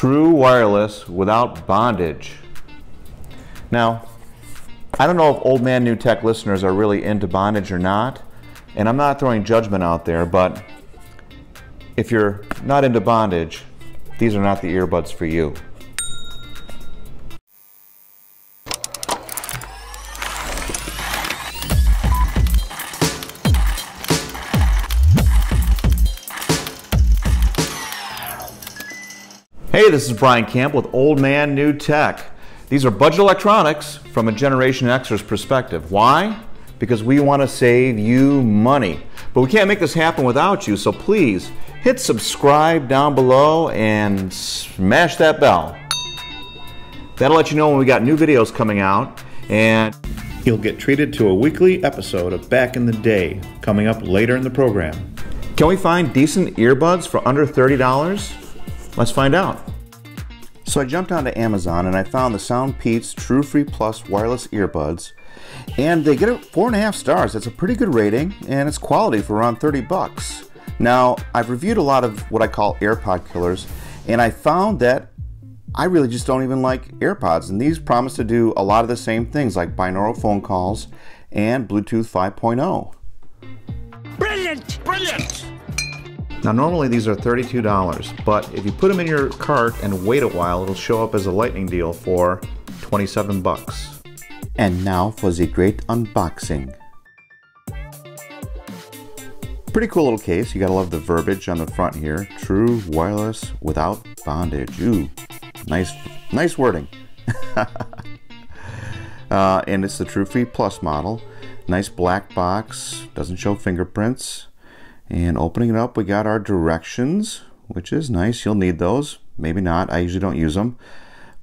True wireless without bondage. Now, I don't know if Old Man New Tech listeners are really into bondage or not, and I'm not throwing judgment out there, but if you're not into bondage, these are not the earbuds for you. Hey, this is Brian Camp with Old Man New Tech. These are budget electronics from a Generation Xer's perspective. Why? Because we want to save you money. But we can't make this happen without you, so please hit subscribe down below and smash that bell. That'll let you know when we got new videos coming out, and you'll get treated to a weekly episode of Back in the Day coming up later in the program. Can we find decent earbuds for under $30? Let's find out. So I jumped onto Amazon and I found the SoundPeats TrueFree Plus wireless earbuds, and they get 4.5 stars. That's a pretty good rating, and it's quality for around 30 bucks. Now, I've reviewed a lot of what I call AirPod killers, and I found that I really just don't even like AirPods, and these promise to do a lot of the same things like binaural phone calls and Bluetooth 5.0. Brilliant! Brilliant! Now normally these are $32, but if you put them in your cart and wait a while, it'll show up as a lightning deal for 27 bucks. And now for the great unboxing. Pretty cool little case. You gotta love the verbiage on the front here. True wireless without bondage. Ooh, nice wording. And it's the TrueFree Plus model. Nice black box, doesn't show fingerprints. And opening it up, we got our directions, which is nice. You'll need those. Maybe not. I usually don't use them.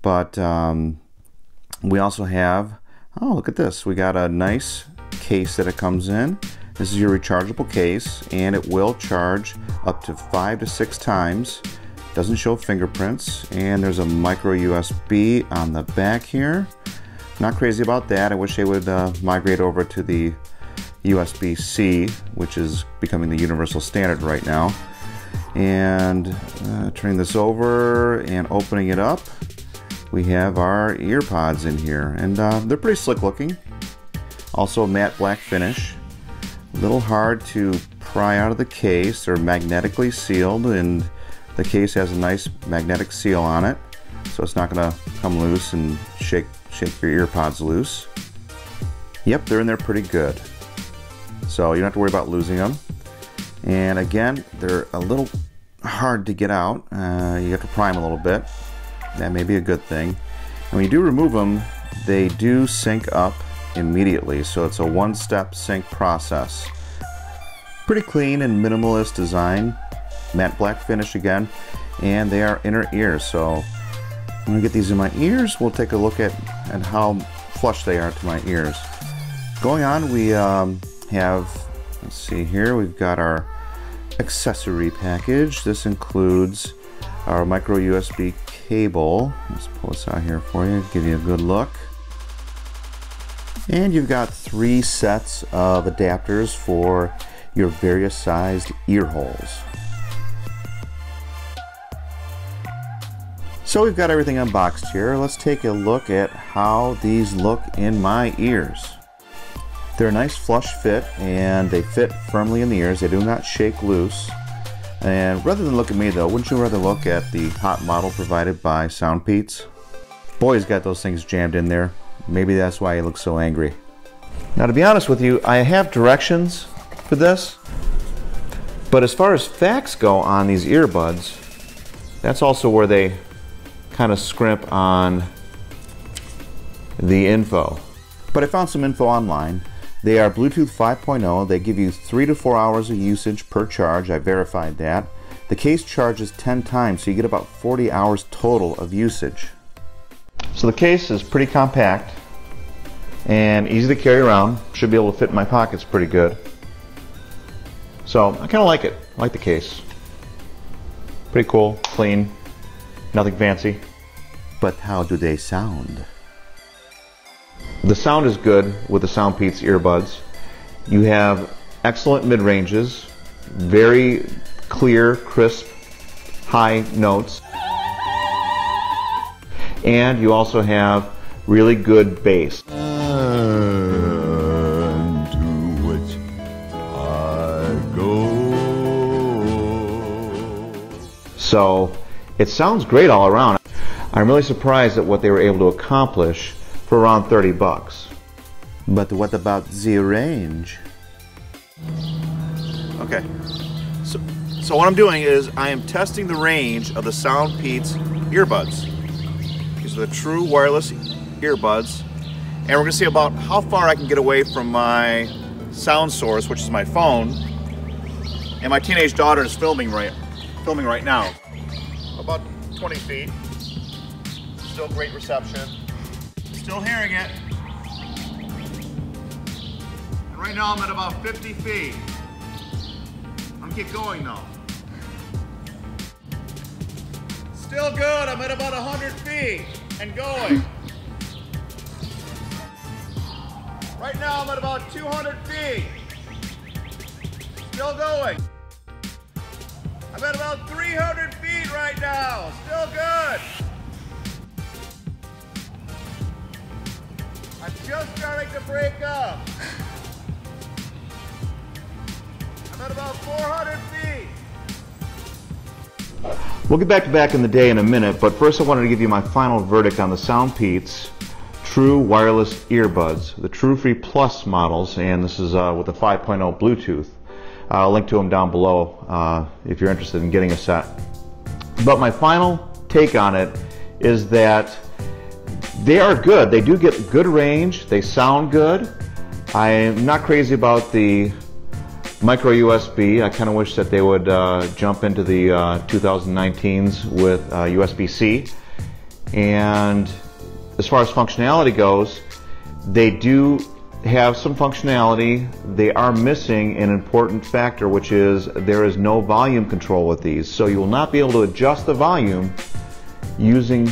But we also have, oh, look at this. We got a nice case that it comes in. This is your rechargeable case, and it will charge up to 5 to 6 times. Doesn't show fingerprints. And there's a micro USB on the back here. Not crazy about that. I wish they would migrate over to the USB-C, which is becoming the universal standard right now. And turning this over and opening it up, we have our earpods in here, and they're pretty slick looking. Also a matte black finish. A little hard to pry out of the case. They're magnetically sealed, and the case has a nice magnetic seal on it, so it's not going to come loose and shake your earpods loose. Yep, they're in there pretty good. So you don't have to worry about losing them. And again, they're a little hard to get out. You have to pry them a little bit. That may be a good thing. And when you do remove them, they do sync up immediately. So it's a one-step sync process. Pretty clean and minimalist design. Matte black finish again. And they are inner ears. So when I get these in my ears, we'll take a look at how flush they are to my ears. Going on, we have, let's see here, we've got our accessory package. This includes our micro USB cable. Let's pull this out here for you, give you a good look. And you've got 3 sets of adapters for your various sized ear holes. So we've got everything unboxed here. Let's take a look at how these look in my ears. They're a nice flush fit, and they fit firmly in the ears. They do not shake loose. And rather than look at me though, wouldn't you rather look at the hot model provided by SoundPeats? Boy, he's got those things jammed in there. Maybe that's why he looks so angry. Now to be honest with you, I have directions for this, but as far as facts go on these earbuds, that's also where they kind of scrimp on the info. But I found some info online. They are Bluetooth 5.0. They give you 3 to 4 hours of usage per charge. I verified that. The case charges 10 times, so you get about 40 hours total of usage. So the case is pretty compact and easy to carry around. Should be able to fit in my pockets pretty good. So I kind of like it. I like the case. Pretty cool, clean, nothing fancy. But how do they sound? The sound is good with the SoundPeats earbuds. You have excellent mid-ranges, very clear, crisp, high notes. and you also have really good bass. So it sounds great all around. I'm really surprised at what they were able to accomplish for around 30 bucks. But what about the range? Okay, so what I'm doing is I am testing the range of the SoundPeats earbuds. These are the true wireless earbuds, and we're gonna see about how far I can get away from my sound source, which is my phone. And my teenage daughter is filming right now. About 20 feet. Still great reception. Still hearing it. And right now I'm at about 50 feet. I'm keep going though. Still good. I'm at about 100 feet and going. Right now I'm at about 200 feet. Still going. I'm at about 300 feet right now. Still good. I'm just starting to break up. I'm at about 400 feet. We'll get back in the day in a minute, but first I wanted to give you my final verdict on the SoundPeats True Wireless Earbuds, the TrueFree Plus models, and this is with the 5.0 Bluetooth. I'll link to them down below if you're interested in getting a set. But my final take on it is that they are good. They do get good range. They sound good. I'm not crazy about the micro USB. I kind of wish that they would jump into the 2019s with USB-C. And as far as functionality goes, they do have some functionality. They are missing an important factor, which is there is no volume control with these. So you will not be able to adjust the volume using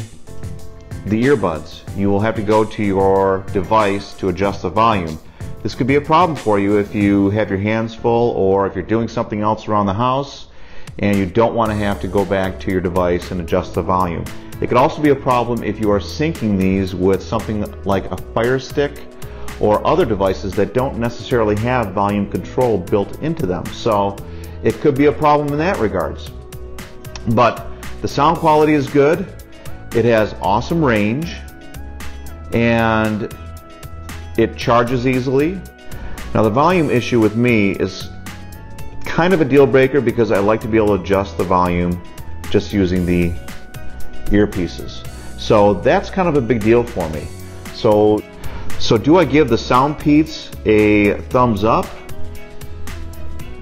the earbuds. You will have to go to your device to adjust the volume. This could be a problem for you if you have your hands full or if you're doing something else around the house and you don't want to have to go back to your device and adjust the volume. It could also be a problem if you are syncing these with something like a Fire Stick or other devices that don't necessarily have volume control built into them. So it could be a problem in that regards. But the sound quality is good. It has awesome range and it charges easily. Now the volume issue with me is kind of a deal breaker because I like to be able to adjust the volume just using the earpieces. So that's kind of a big deal for me. So do I give the SoundPeats a thumbs up?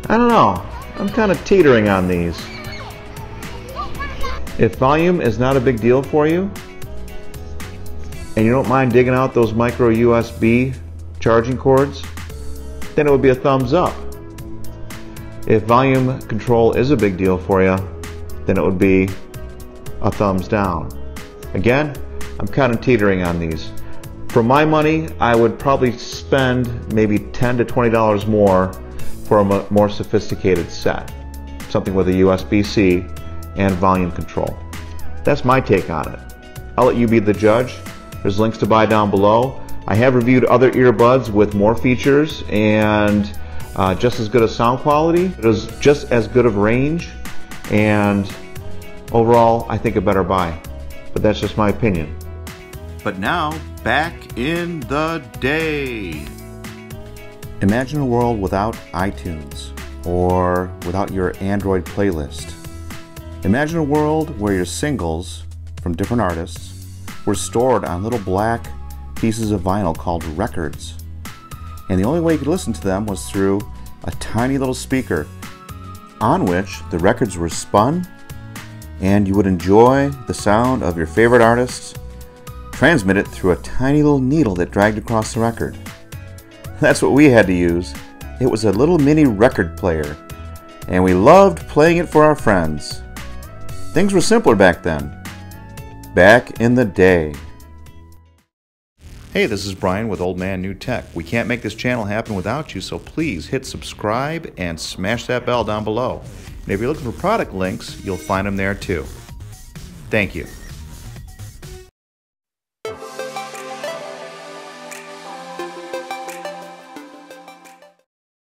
I don't know. I'm kind of teetering on these. If volume is not a big deal for you, and you don't mind digging out those micro USB charging cords, then it would be a thumbs up. If volume control is a big deal for you, then it would be a thumbs down. Again, I'm kind of teetering on these. For my money, I would probably spend maybe $10 to $20 more for a more sophisticated set. Something with a USB-C and volume control. That's my take on it. I'll let you be the judge. There's links to buy down below. I have reviewed other earbuds with more features and just as good a sound quality. It was just as good of range, and overall, I think a better buy. But that's just my opinion. But now, back in the day. Imagine a world without iTunes or without your Android playlist. Imagine a world where your singles from different artists were stored on little black pieces of vinyl called records. And the only way you could listen to them was through a tiny little speaker on which the records were spun, and you would enjoy the sound of your favorite artist, transmit it through a tiny little needle that dragged across the record. That's what we had to use. It was a little mini record player, and we loved playing it for our friends. Things were simpler back then. Back in the day. Hey, this is Brian with Old Man New Tech. We can't make this channel happen without you, so please hit subscribe and smash that bell down below. And if you're looking for product links, you'll find them there too. Thank you.